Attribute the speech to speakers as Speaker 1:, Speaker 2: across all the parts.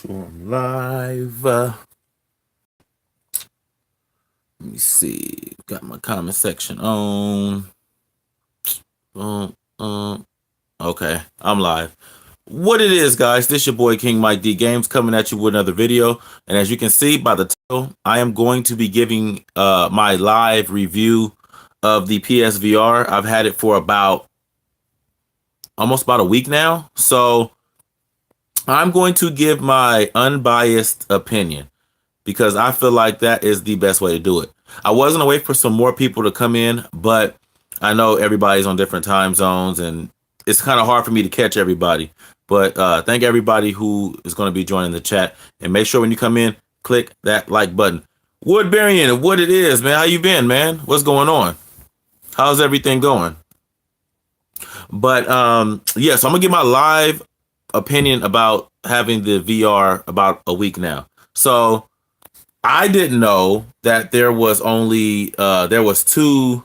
Speaker 1: So I'm live. Let me see. Got my comment section on. Um, okay, I'm live. What it is, guys? This your boy King Mike D Games coming at you with another video. And as you can see by the title, I am going to be giving my live review of the PSVR. I've had it for almost about a week now. So I'm going to give my unbiased opinion, because I feel like that is the best way to do it. I wasn't wait for some more people to come in, but I know everybody's on different time zones and it's kind of hard for me to catch everybody. But thank everybody who is going to be joining the chat, and make sure when you come in, click that like button. Woodburying, what it is, man? How you been, man? What's going on? How's everything going? But yeah, so I'm gonna give my live opinion about having the VR about a week now. So I didn't know that there was two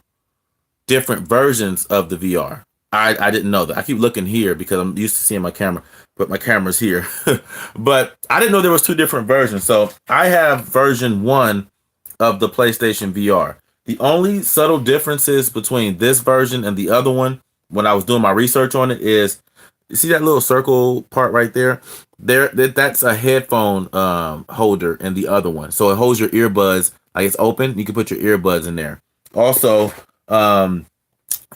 Speaker 1: different versions of the VR. I didn't know that. I keep looking here because I'm used to seeing my camera, but my camera's here. But I didn't know there was two different versions. So I have version 1 of the PlayStation VR. The only subtle differences between this version and the other one, when I was doing my research on it, is you see that little circle part right there? That's a headphone holder in the other one. So it holds your earbuds, like it's open. You can put your earbuds in there. Also,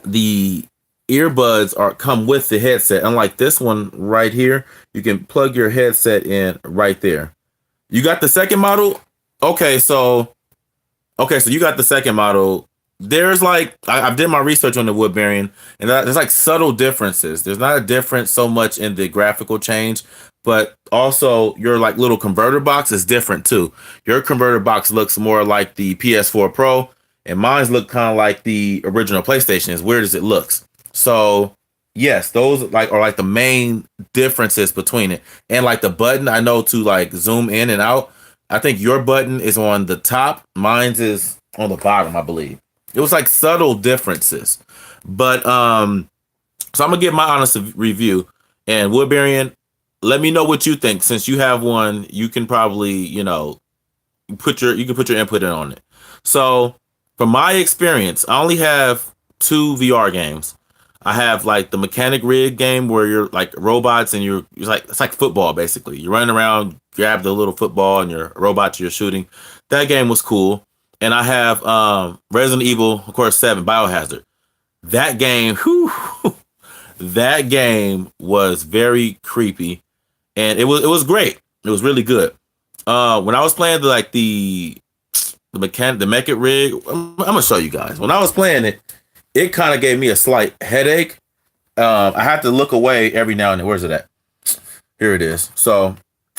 Speaker 1: the earbuds come with the headset. Unlike this one right here, you can plug your headset in right there. You got the second model? Okay, so you got the second model. There's like I've did my research on the Woodburying, and there's like subtle differences. There's not a difference so much in the graphical change, but also your like little converter box is different too. Your converter box looks more like the PS4 Pro, and mine's look kind of like the original PlayStation, as weird as it looks. So yes, those are like the main differences between it. And like the button, I know to like zoom in and out. I think your button is on the top, mine's is on the bottom, I believe. It was like subtle differences. But so I'm gonna give my honest review. And Woodburying, let me know what you think. Since you have one, you can probably, put your input in on it. So from my experience, I only have 2 VR games. I have like the Mechanic Rig game where you're like robots and it's like football basically. You run around, grab the little football and your robots you're shooting. That game was cool. And I have Resident Evil, of course, 7 Biohazard. That game, that game was very creepy, and it was great. It was really good. When I was playing the Mechanic Rig, I'm gonna show you guys. When I was playing it, it kind of gave me a slight headache. I had to look away every now and then. Where's it at? Here it is. So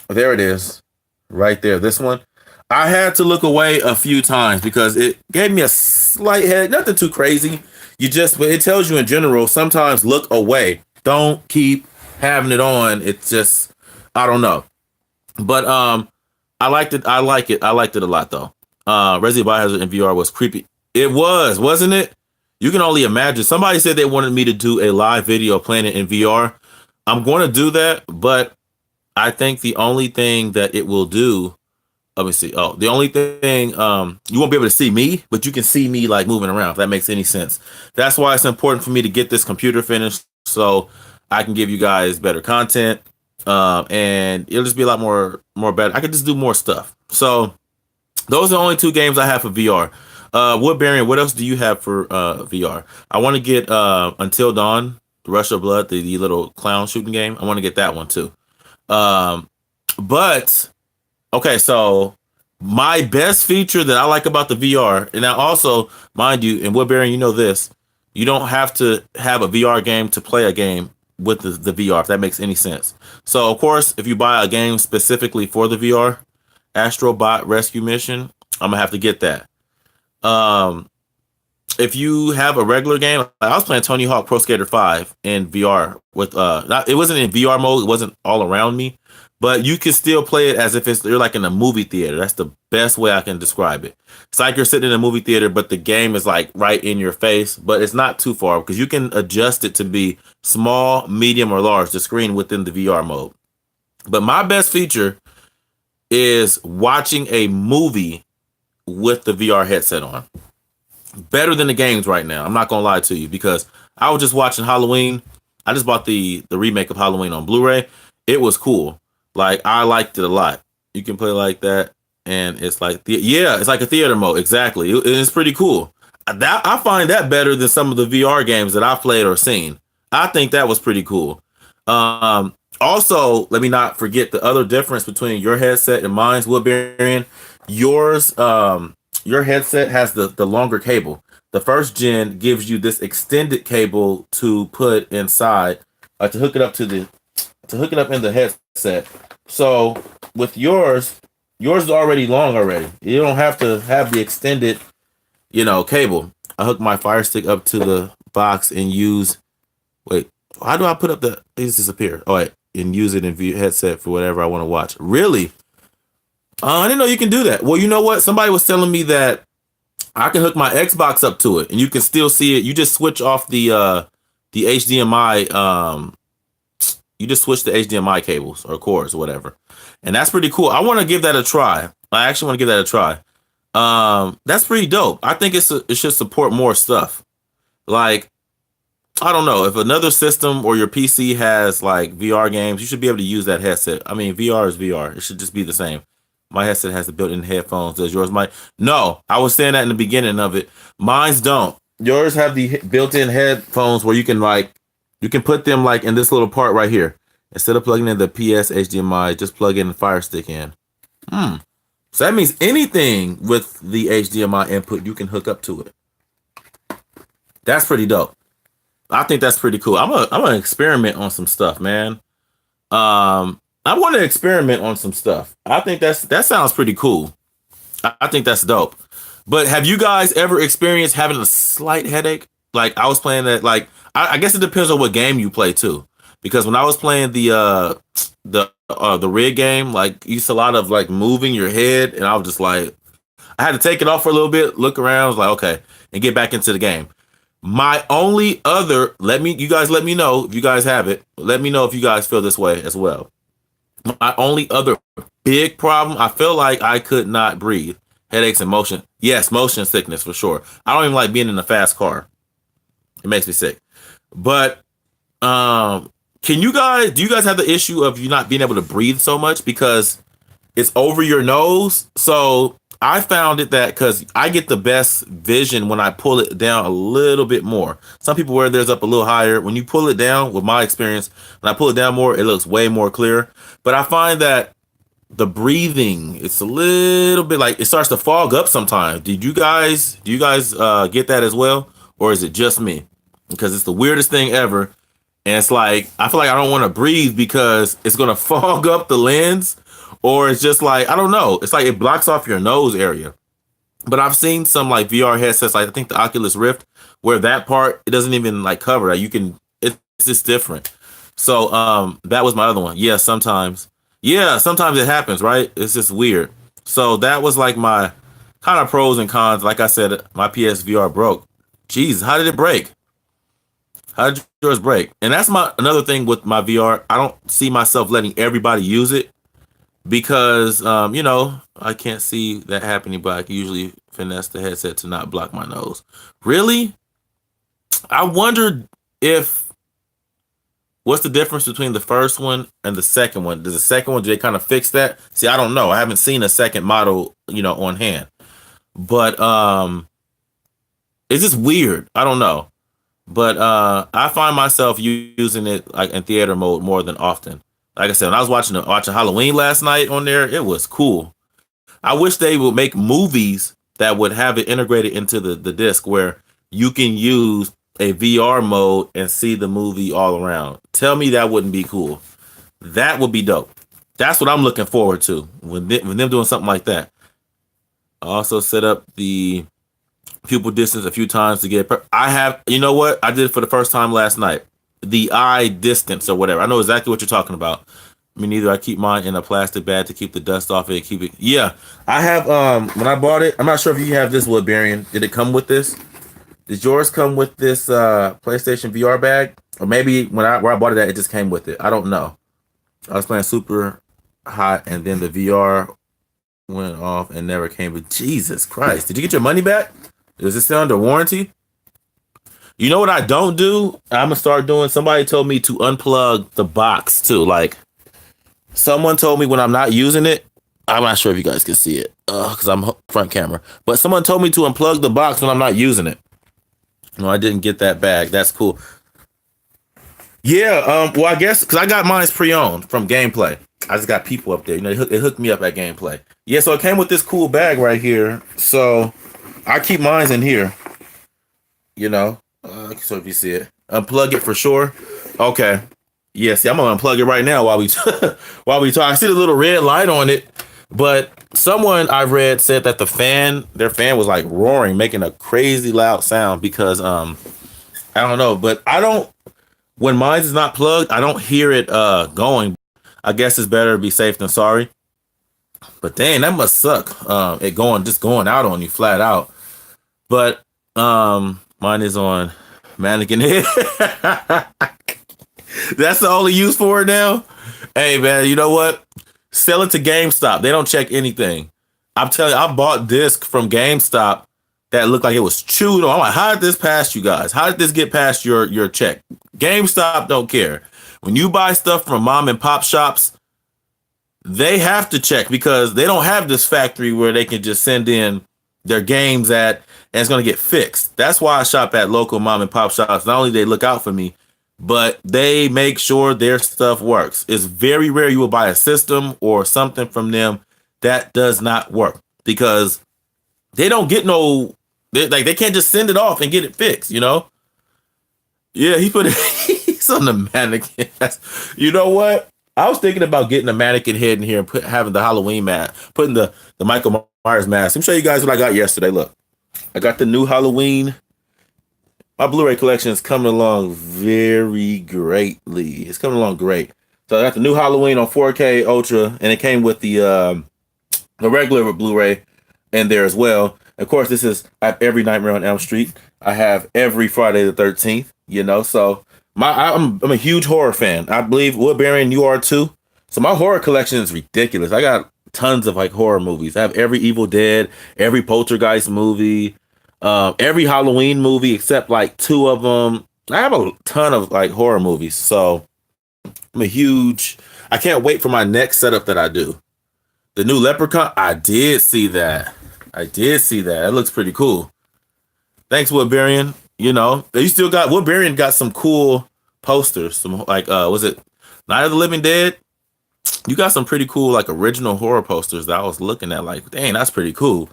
Speaker 1: there it is, right there. This one. I had to look away a few times because it gave me a slight headache. Nothing too crazy. But it tells you in general, sometimes look away. Don't keep having it on. It's just, I don't know. But I liked it. I like it. I liked it a lot though. Resident Biohazard in VR was creepy. It was, wasn't it? You can only imagine. Somebody said they wanted me to do a live video playing it in VR. I'm going to do that, but I think the only thing that it will do, let me see. Oh, the only thing, you won't be able to see me, but you can see me like moving around, if that makes any sense. That's why it's important for me to get this computer finished so I can give you guys better content. And it'll just be a lot more better. I could just do more stuff. So those are the only 2 games I have for VR. Woodburying, what else do you have for VR? I want to get Until Dawn, Rush of Blood, the little clown shooting game. I want to get that one too. But okay, so my best feature that I like about the VR, and now also, mind you, and Woodburying, you know this, you don't have to have a VR game to play a game with the VR, if that makes any sense. So, of course, if you buy a game specifically for the VR, Astro Bot Rescue Mission, I'm gonna have to get that. If you have a regular game, I was playing Tony Hawk Pro Skater 5 in VR with it wasn't in VR mode, it wasn't all around me, but you can still play it as if you're like in a movie theater. That's the best way I can describe it. It's like you're sitting in a movie theater, but the game is like right in your face, but it's not too far because you can adjust it to be small, medium, or large, the screen within the VR mode. But my best feature is watching a movie with the VR headset on. Better than the games right now. I'm not gonna lie to you because I was just watching Halloween. I just bought the remake of Halloween on Blu-ray. It was cool. Like I liked it a lot. You can play like that, and it's like yeah, it's like a theater mode. Exactly, it's pretty cool. That I find that better than some of the VR games that I've played or seen. I think that was pretty cool. Also, let me not forget the other difference between your headset and mine's, Woodbury. Yours, your headset has the longer cable. The first gen gives you this extended cable to put inside, to hook it up to hook it up in the headset. So with yours is already long already. You don't have to have the extended, cable. I hook my Fire Stick up to the box and use. Wait, how do I put up the? These disappear. Oh wait, and use it in headset for whatever I want to watch. Really? I didn't know you can do that. Well, you know what? Somebody was telling me that I can hook my Xbox up to it, and you can still see it. You just switch off the HDMI. You just switch the HDMI cables or cords or whatever, and that's pretty cool. I want to give that a try. I actually want to give that a try. That's pretty dope. I think it should support more stuff. Like I don't know if another system or your PC has like VR games, you should be able to use that headset. I mean, VR is VR. It should just be the same. My headset has the built-in headphones. Does yours might? No, I was saying that in the beginning of it. Mine's don't. Yours have the built-in headphones where you can put them like in this little part right here. Instead of plugging in the PS HDMI, just plug in the Fire Stick in. So that means anything with the HDMI input, you can hook up to it. That's pretty dope. I think that's pretty cool. I'm gonna experiment on some stuff, man. I want to experiment on some stuff. I think that sounds pretty cool. I think that's dope. But have you guys ever experienced having a slight headache? Like I was playing that. Like I guess it depends on what game you play too. Because when I was playing the rig game, like you used a lot of like moving your head, and I was just like, I had to take it off for a little bit, look around, I was like, okay, and get back into the game. My only other, you guys let me know if you guys have it. Let me know if you guys feel this way as well. My only other big problem, I feel like I could not breathe. Headaches and motion. Yes, motion sickness for sure. I don't even like being in a fast car. It makes me sick. But do you guys have the issue of you not being able to breathe so much because it's over your nose? So I found it that because I get the best vision when I pull it down a little bit more. Some people wear theirs up a little higher. When you pull it down, with my experience, when I pull it down more, it looks way more clear. But I find that the breathing, it's a little bit like it starts to fog up sometimes. Do you guys get that as well? Or is it just me? Because it's the weirdest thing ever. And it's like, I feel like I don't want to breathe because it's going to fog up the lens. Or it's just like, I don't know. It's like it blocks off your nose area. But I've seen some like VR headsets, like I think the Oculus Rift, where that part, it doesn't even like cover that. It's just different. So that was my other one. Yeah, sometimes it happens, right? It's just weird. So that was like my kind of pros and cons. Like I said, my PSVR broke. Jeez, how did it break? How did yours break? And that's another thing with my VR. I don't see myself letting everybody use it because I can't see that happening, but I can usually finesse the headset to not block my nose. Really? I wondered what's the difference between the first one and the second one? Does the second one, do they kind of fix that? See, I don't know. I haven't seen a second model, on hand. But it's just weird. I don't know. But I find myself using it like in theater mode more than often. Like I said, when I was watching Halloween last night on there, it was cool. I wish they would make movies that would have it integrated into the disc where you can use a VR mode and see the movie all around. Tell me that wouldn't be cool. That would be dope. That's what I'm looking forward to when them doing something like that. I also set up the pupil distance a few times to get. I have, you know what? I did it for the first time last night. The eye distance or whatever. I know exactly what you're talking about. Me neither. I keep mine in a plastic bag to keep the dust off it. Keep it. Yeah, I have. When I bought it, I'm not sure if you have this, Woodbarian. Did it come with this? Did yours come with this PlayStation VR bag? Or maybe where I bought it at, it just came with it. I don't know. I was playing Super hot, and then the VR went off and never came. But Jesus Christ, did you get your money back? Is it still under warranty? You know what I don't do? I'm gonna start doing. Somebody told me to unplug the box too. Like someone told me when I'm not using it. I'm not sure if you guys can see it because I'm front camera. But someone told me to unplug the box when I'm not using it. No, I didn't get that back. That's cool. Yeah. Well, I guess because I got mine pre-owned from Gameplay. I just got people up there. You know, it hooked me up at Gameplay. Yeah. So it came with this cool bag right here. So I keep mine in here. You know. So if you see it, unplug it for sure. Okay. Yeah. See, I'm gonna unplug it right now while we while we talk. I see the little red light on it, but someone I read said that their fan was like roaring, making a crazy loud sound because I don't know, but I don't. When mine is not plugged, I don't hear it going. I guess it's better to be safe than sorry. But dang, that must suck. It going out on you flat out. But mine is on mannequin head. That's the only use for it now. Hey man, you know what? Sell it to GameStop. They don't check anything. I'm telling you, I bought disc from GameStop that looked like it was chewed on. I'm like, how did this pass you guys? How did this get past your check? GameStop don't care. When you buy stuff from mom and pop shops, they have to check because they don't have this factory where they can just send in their games at and it's gonna get fixed. That's why I shop at local mom and pop shops. Not only they look out for me, but they make sure their stuff works. It's very rare you will buy a system or something from them that does not work because they don't get they can't just send it off and get it fixed, you know? Yeah, he put it he's on the mannequin. You know what? I was thinking about getting a mannequin head in here and having the Halloween mask, putting the Michael Myers mask. Let me show you guys what I got yesterday. Look, I got the new Halloween. My Blu-ray collection is coming along very greatly. It's coming along great. So I got the new Halloween on 4K Ultra, and it came with the regular Blu-ray in there as well. Of course, I have every Nightmare on Elm Street. I have every Friday the 13th. You know, so I'm a huge horror fan. I believe Woodbury, you are too. So my horror collection is ridiculous. I got tons of like horror movies. I have every Evil Dead, every Poltergeist movie, every Halloween movie except like two of them. I have a ton of like horror movies. So I can't wait for my next setup that I do. The new Leprechaun, I did see that. That looks pretty cool. Thanks, Woodbury. You know, Woodbury got some cool posters. Some like was it Night of the Living Dead? You got some pretty cool like original horror posters that I was looking at. Like, dang, that's pretty cool.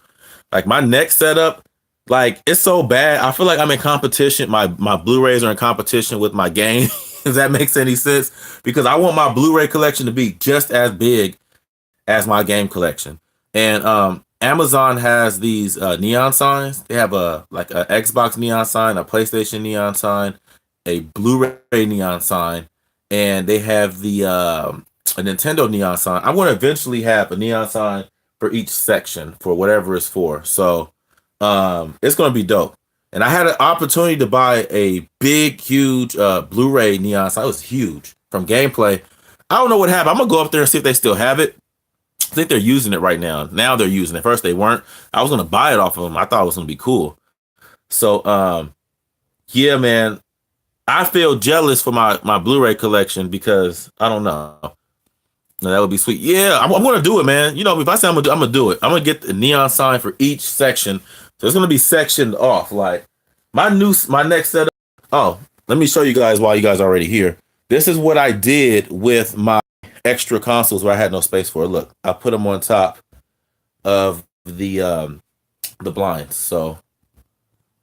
Speaker 1: Like my next setup, like it's so bad. I feel like I'm in competition. My Blu-rays are in competition with my game. If that makes any sense, because I want my Blu-ray collection to be just as big as my game collection. And Amazon has these neon signs. They have a Xbox neon sign, a PlayStation neon sign, a Blu-ray neon sign, and they have the a Nintendo neon sign. I'm going to eventually have a neon sign for each section for whatever it's for. So it's going to be dope. And I had an opportunity to buy a big, huge Blu-ray neon sign. It was huge from Gameplay. I don't know what happened. I'm going to go up there and see if they still have it. I think they're using it right now. Now they're using it. First they weren't. I was gonna buy it off of them. I thought it was gonna be cool. So yeah, man. I feel jealous for my Blu-ray collection because I don't know. No, that would be sweet. Yeah, I'm gonna do it, man. You know, if I say I'm gonna do it. I'm gonna get the neon sign for each section. So it's gonna be sectioned off. Like my next setup. Oh, let me show you guys while you guys are already here. This is what I did with my extra consoles where I had no space for. Look, I put them on top of the blinds. So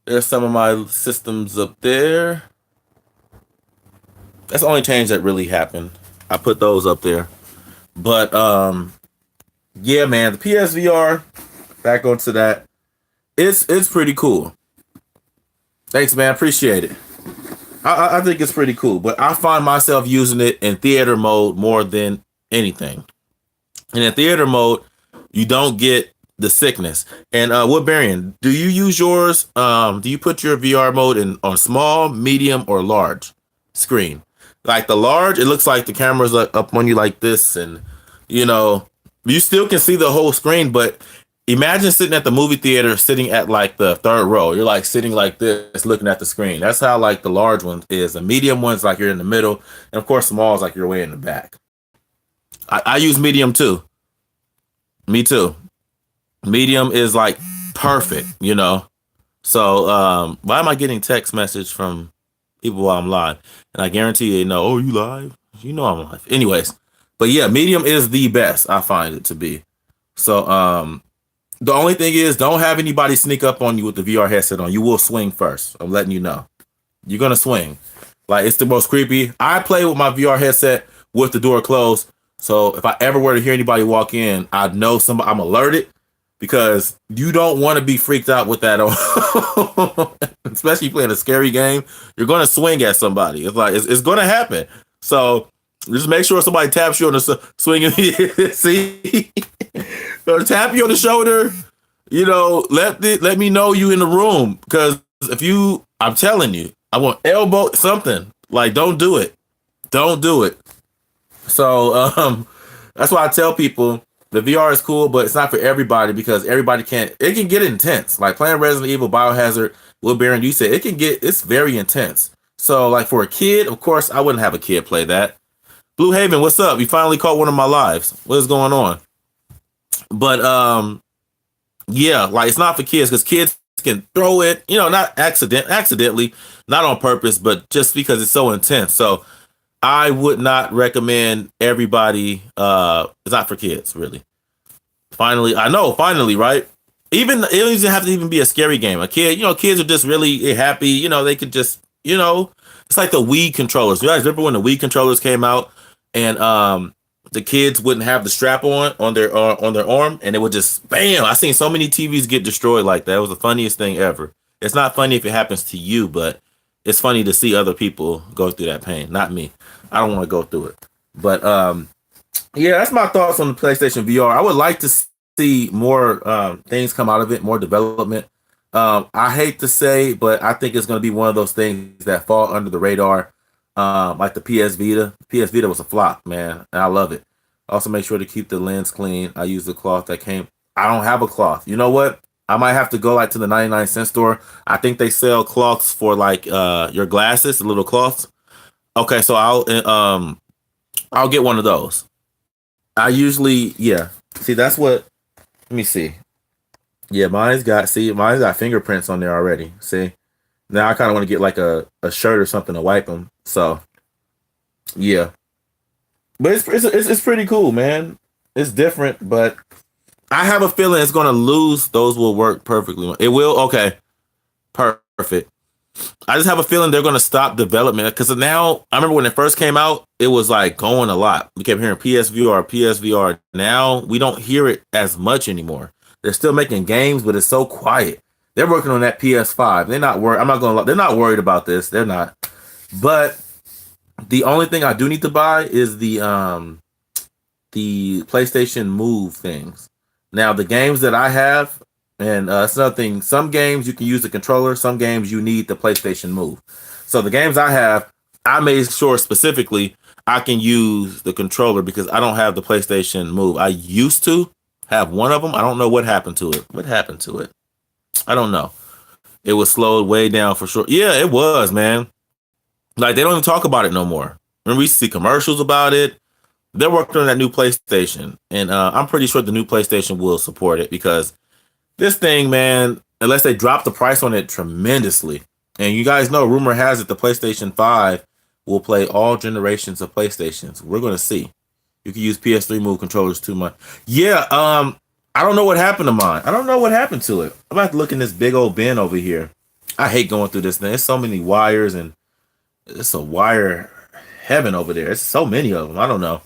Speaker 1: there's some of my systems up there. That's the only change that really happened. I put those up there. But yeah, man, the PSVR, back onto that. It's pretty cool. Thanks, man. Appreciate it. I think it's pretty cool, but I find myself using it in theater mode more than anything. And in theater mode, you don't get the sickness. And Woodbury, do you use yours? Do you put your VR mode on small, medium, or large screen? Like the large, it looks like the camera's up on you like this, and You know, you still can see the whole screen, but imagine sitting at the movie theater, sitting at like the third row. You're like sitting like this, looking at the screen. That's how like the large one is. The medium one's like you're in the middle, and of course, small is like you're way in the back. I use medium too. Me too. Medium is like perfect, you know. So why am I getting text message from people while I'm live? And I guarantee they know, oh, you live? You know I'm live. Anyways, but yeah, medium is the best. I find it to be. So the only thing is, don't have anybody sneak up on you with the VR headset on. You will swing first. I'm letting you know. You're gonna swing. Like it's the most creepy. I play with my VR headset with the door closed. So if I ever were to hear anybody walk in, I know somebody. I'm alerted because you don't want to be freaked out with that on. Especially playing a scary game. You're gonna swing at somebody. It's like it's gonna happen. So just make sure somebody taps you on the swinging. See, or tap you on the shoulder. You know, let me know you in the room because if you, I'm telling you, I want elbow something. Like, don't do it. Don't do it. So that's why I tell people the VR is cool, but it's not for everybody because everybody can't. It can get intense. Like playing Resident Evil, Biohazard, Will Baron, you said it's very intense. So like for a kid, of course, I wouldn't have a kid play that. Blue Haven, what's up? You finally caught one of my lives. What is going on? But yeah, like it's not for kids because kids can throw it, you know, not accidentally, not on purpose, but just because it's so intense. So I would not recommend everybody. It's not for kids, really. Finally, right? Even it doesn't have to even be a scary game. A kid, you know, kids are just really happy. You know, they could just, you know, it's like the Wii controllers. You guys remember when the Wii controllers came out and the kids wouldn't have the strap on their arm, and it would just bam. I seen so many TVs get destroyed like that. It was the funniest thing ever. It's not funny if it happens to you, but it's funny to see other people go through that pain. Not me. I don't want to go through it. But yeah, that's my thoughts on the PlayStation VR. I would like to see more things come out of it, more development. I hate to say, but I think it's going to be one of those things that fall under the radar. Like the PS Vita. PS Vita was a flop, man, and I love it. Also, make sure to keep the lens clean. I use the cloth that came. I don't have a cloth. You know what? I might have to go like to the 99-cent store. I think they sell cloths for like your glasses, the little cloths. Okay, so I'll get one of those. I usually, yeah. See, that's what. Let me see. Yeah, mine's got fingerprints on there already. See. Now I kind of want to get like a shirt or something to wipe them. So, yeah, but it's pretty cool, man. It's different, but I have a feeling it's gonna lose. Those will work perfectly. It will. Okay, perfect. I just have a feeling they're gonna stop development because now I remember when it first came out, it was like going a lot. We kept hearing PSVR, PSVR. Now we don't hear it as much anymore. They're still making games, but it's so quiet. They're working on that PS5. They're not worried. I'm not going to. They're not worried about this. They're not. But the only thing I do need to buy is the PlayStation Move things. Now the games that I have, and it's another thing. Some games you can use the controller. Some games you need the PlayStation Move. So the games I have, I made sure specifically I can use the controller because I don't have the PlayStation Move. I used to have one of them. I don't know what happened to it. What happened to it? I don't know. It was slowed way down for sure. Yeah, it was, man. Like they don't even talk about it no more. Remember, we see commercials about it. They're working on that new PlayStation, and I'm pretty sure the new PlayStation will support it because this thing, man, unless they drop the price on it tremendously, and you guys know, rumor has it the PlayStation 5 will play all generations of PlayStations. We're gonna see. You can use PS3 Move controllers too much. Yeah, I don't know what happened to mine. I don't know what happened to it. I'm about to look in this big old bin over here. I hate going through this thing. There's so many wires and it's a wire heaven over there. There's so many of them. I don't know.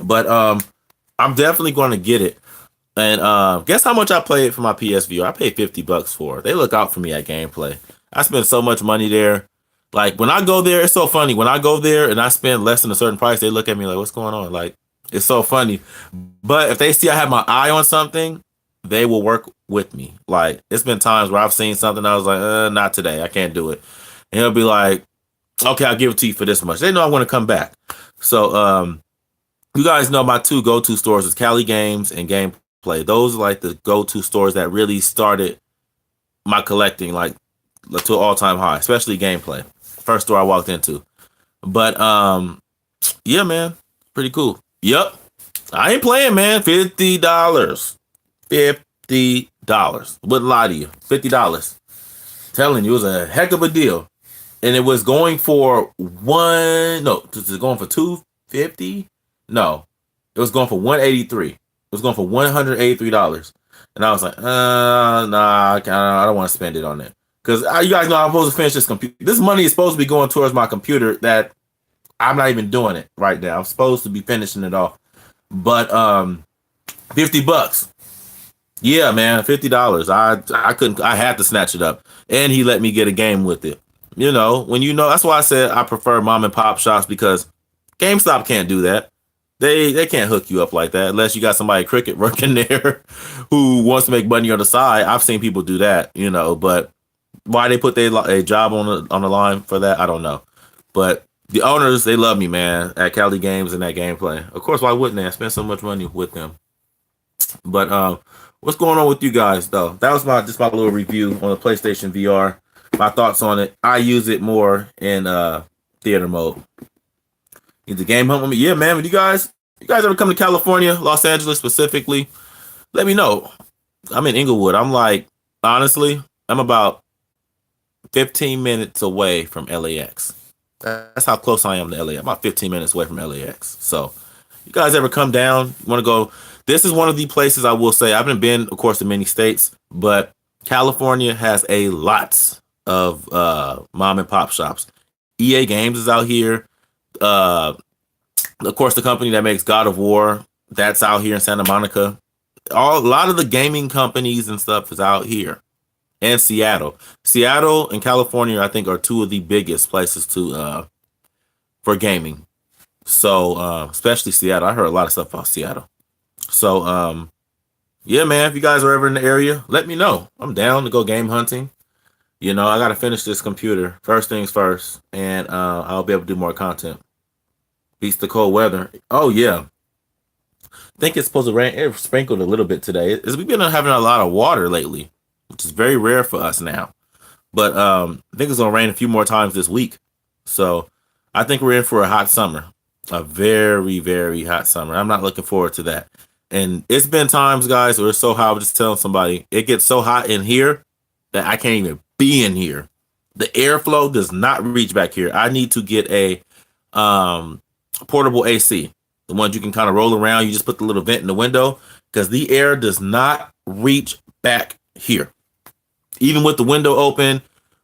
Speaker 1: But I'm definitely going to get it. And guess how much I paid for my PSVR? I paid $50 for it. They look out for me at gameplay. I spend so much money there. Like when I go there, it's so funny. When I go there and I spend less than a certain price, they look at me like, what's going on? Like, it's so funny. But if they see I have my eye on something, they will work with me. Like, it's been times where I've seen something, I was like, not today. I can't do it. And he'll be like, okay, I'll give it to you for this much. They know I want to come back. So, You guys know my two go-to stores is Cali Games and Gameplay. Those are like the go-to stores that really started my collecting like to an all-time high, especially Gameplay. First store I walked into. But yeah, man, pretty cool. Yep. I ain't playing, man. $50. $50. Wouldn't lie to you. $50. Telling you, it was a heck of a deal. And it was going for one. No, was it going for 250? No, it was going for 183. It was going for $183. And I was like, nah, I don't want to spend it on that. Because you guys know I'm supposed to finish this computer. This money is supposed to be going towards my computer that I'm not even doing it right now. I'm supposed to be finishing it off. But $50. Yeah, man, $50. I couldn't. I had to snatch it up, and he let me get a game with it. You know, when you know, that's why I said I prefer mom and pop shops because GameStop can't do that. They can't hook you up like that unless you got somebody cricket working there who wants to make money on the side. I've seen people do that, you know, but why they put a job on the line for that, I don't know. But the owners, they love me, man, at Cali Games and that Gameplay. Of course, why wouldn't they? I spent so much money with them. But what's going on with you guys though? That was my little review on the PlayStation VR. My thoughts on it. I use it more in theater mode. Need the game hunt with me? Yeah, man. When you guys ever come to California, Los Angeles specifically, let me know. I'm in Inglewood. I'm like, honestly, I'm about 15 minutes away from LAX. That's how close I am to LA. I'm about 15 minutes away from LAX. So, you guys ever come down? Want to go? This is one of the places I will say. I haven't been, of course, to many states, but California has a lot of mom and pop shops. EA Games is out here. Of course, the company that makes God of War, that's out here in Santa Monica. A lot of the gaming companies and stuff is out here. And Seattle. Seattle and California, I think, are two of the biggest places to for gaming. So, especially Seattle. I heard a lot of stuff about Seattle. So, yeah, man, if you guys are ever in the area, let me know. I'm down to go game hunting. You know, I got to finish this computer. First things first. And I'll be able to do more content. Beats the cold weather. Oh, yeah. I think it's supposed to rain. It sprinkled a little bit today. We've been having a lot of water lately, which is very rare for us now. But I think it's gonna rain a few more times this week. So I think we're in for a hot summer. A very, very hot summer. I'm not looking forward to that. And it's been times, guys, where it's so hot. I was just telling somebody, it gets so hot in here that I can't even be in here. The airflow does not reach back here. I need to get a portable AC. The ones you can kind of roll around. You just put the little vent in the window because the air does not reach back here. Even with the window open,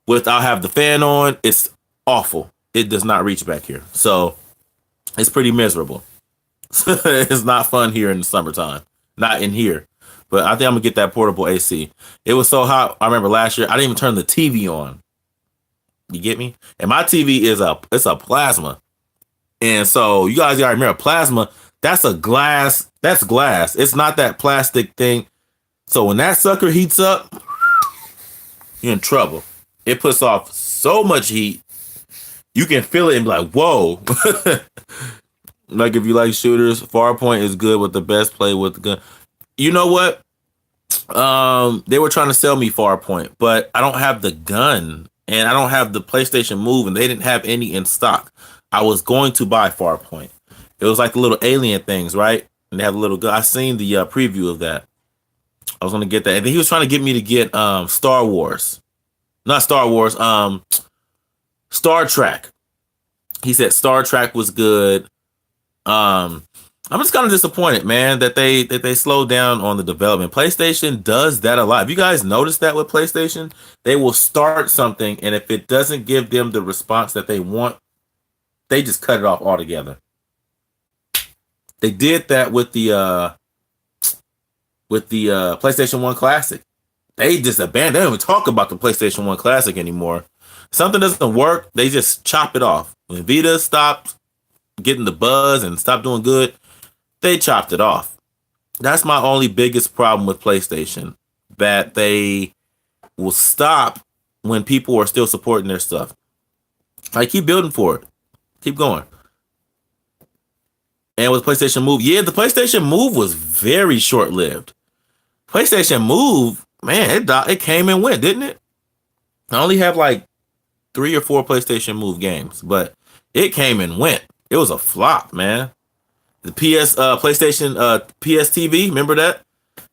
Speaker 1: without have the fan on, it's awful. It does not reach back here. So it's pretty miserable. It's not fun here in the summertime. Not in here. But I think I'm gonna get that portable AC. It was so hot. I remember last year I didn't even turn the TV on. You get me? And my TV is it's a plasma. And so you guys gotta remember plasma, that's a glass, that's glass. It's not that plastic thing. So when that sucker heats up, you're in trouble. It puts off so much heat. You can feel it and be like, whoa. Like if you like shooters, Farpoint is good with the best play with the gun. You know what? They were trying to sell me Farpoint, but I don't have the gun and I don't have the PlayStation Move, and they didn't have any in stock. I was going to buy Farpoint. It was like the little alien things, right? And they have a little gun. I seen the preview of that. I was gonna get that, and then he was trying to get me to get Star Wars, not Star Wars, Star Trek. He said Star Trek was good. I'm just kind of disappointed, man, that they slowed down on the development. PlayStation does that a lot. Have you guys noticed that with PlayStation? They will start something, and if it doesn't give them the response that they want, they just cut it off altogether. They did that with the PlayStation 1 Classic. They just abandoned. They don't even talk about the PlayStation 1 Classic anymore. Something doesn't work, they just chop it off. When Vita stopped getting the buzz and stopped doing good, they chopped it off. That's my only biggest problem with PlayStation, that they will stop when people are still supporting their stuff. I keep building for it. Keep going. And with PlayStation Move, yeah, the PlayStation Move was very short lived. PlayStation Move, man, it came and went, didn't it? I only have like 3 or 4 PlayStation Move games, but it came and went. It was a flop, man. The PlayStation PS TV, remember that?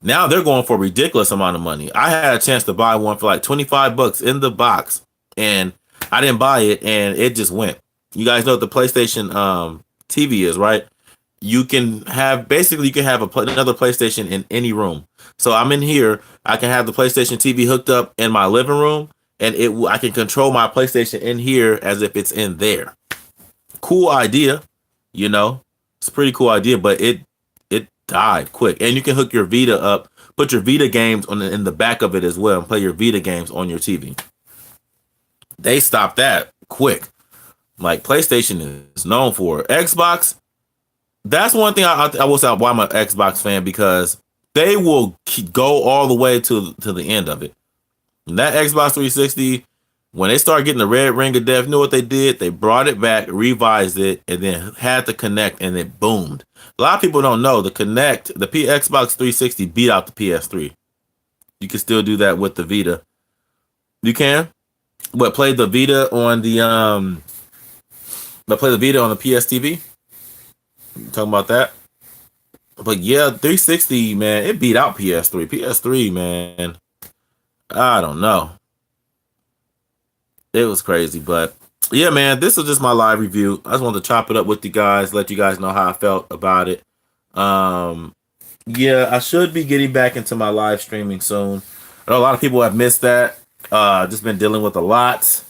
Speaker 1: Now they're going for a ridiculous amount of money. I had a chance to buy one for like $25 in the box, and I didn't buy it, and it just went. You guys know what the PlayStation TV is, right? You can have another PlayStation in any room. So I'm in here. I can have the PlayStation TV hooked up in my living room, and I can control my PlayStation in here as if it's in there. Cool idea, you know. It's a pretty cool idea, but it died quick. And you can hook your Vita up, put your Vita games in the back of it as well, and play your Vita games on your TV. They stopped that quick. Like PlayStation is known for. Xbox, that's one thing I will say why I'm an Xbox fan, because they will go all the way to the end of it. And that Xbox 360, when they started getting the red ring of death, you know what they did? They brought it back, revised it, and then had the Kinect, and it boomed. A lot of people don't know the Kinect, the Xbox 360 beat out the PS3. You can still do that with the Vita. You can, but play the Vita on the PS TV. You talking about that? But yeah, 360, man, it beat out PS3. PS3, man, I don't know. It was crazy, but yeah, man, this was just my live review. I just wanted to chop it up with you guys, let you guys know how I felt about it. Yeah, I should be getting back into my live streaming soon. I know a lot of people have missed that. Just been dealing with a lot.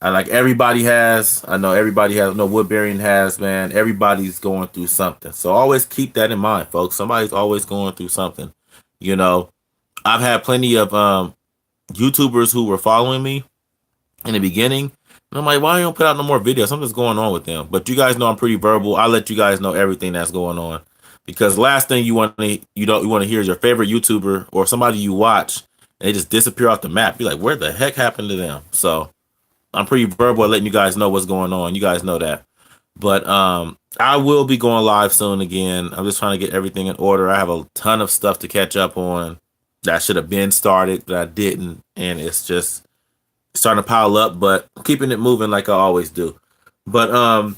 Speaker 1: Like everybody has. I know everybody has. No, Woodbury has, man. Everybody's going through something. So always keep that in mind, folks. Somebody's always going through something. You know, I've had plenty of YouTubers who were following me in the beginning. And I'm like, why don't you put out no more videos? Something's going on with them. But you guys know I'm pretty verbal. I let you guys know everything that's going on. Because last thing you want to hear is your favorite YouTuber or somebody you watch, and they just disappear off the map. You're like, where the heck happened to them? So I'm pretty verbal at letting you guys know what's going on. You guys know that. But I will be going live soon again. I'm just trying to get everything in order. I have a ton of stuff to catch up on that should have been started, but I didn't. And it's just starting to pile up, but keeping it moving like I always do. But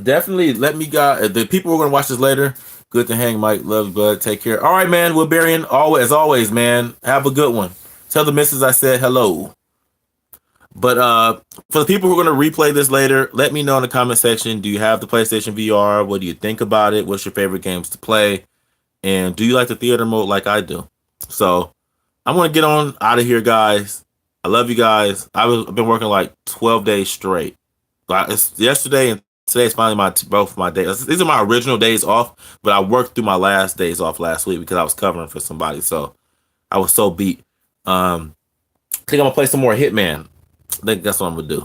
Speaker 1: definitely let me guys, the people who are going to watch this later, good to hang, Mike. Love you, bud. Take care. All right, man. Woodbury, as always, man. Have a good one. Tell the missus I said hello. But for the people who are going to replay this later, let me know in the comment section. Do you have the PlayStation VR? What do you think about it? What's your favorite games to play? And do you like the theater mode like I do? So I'm going to get on out of here, guys. I love you guys. I've been working like 12 days straight. It's yesterday and today is finally both my days. These are my original days off, but I worked through my last days off last week because I was covering for somebody. So I was so beat. I think I'm going to play some more Hitman. I think that's what I'm going to do.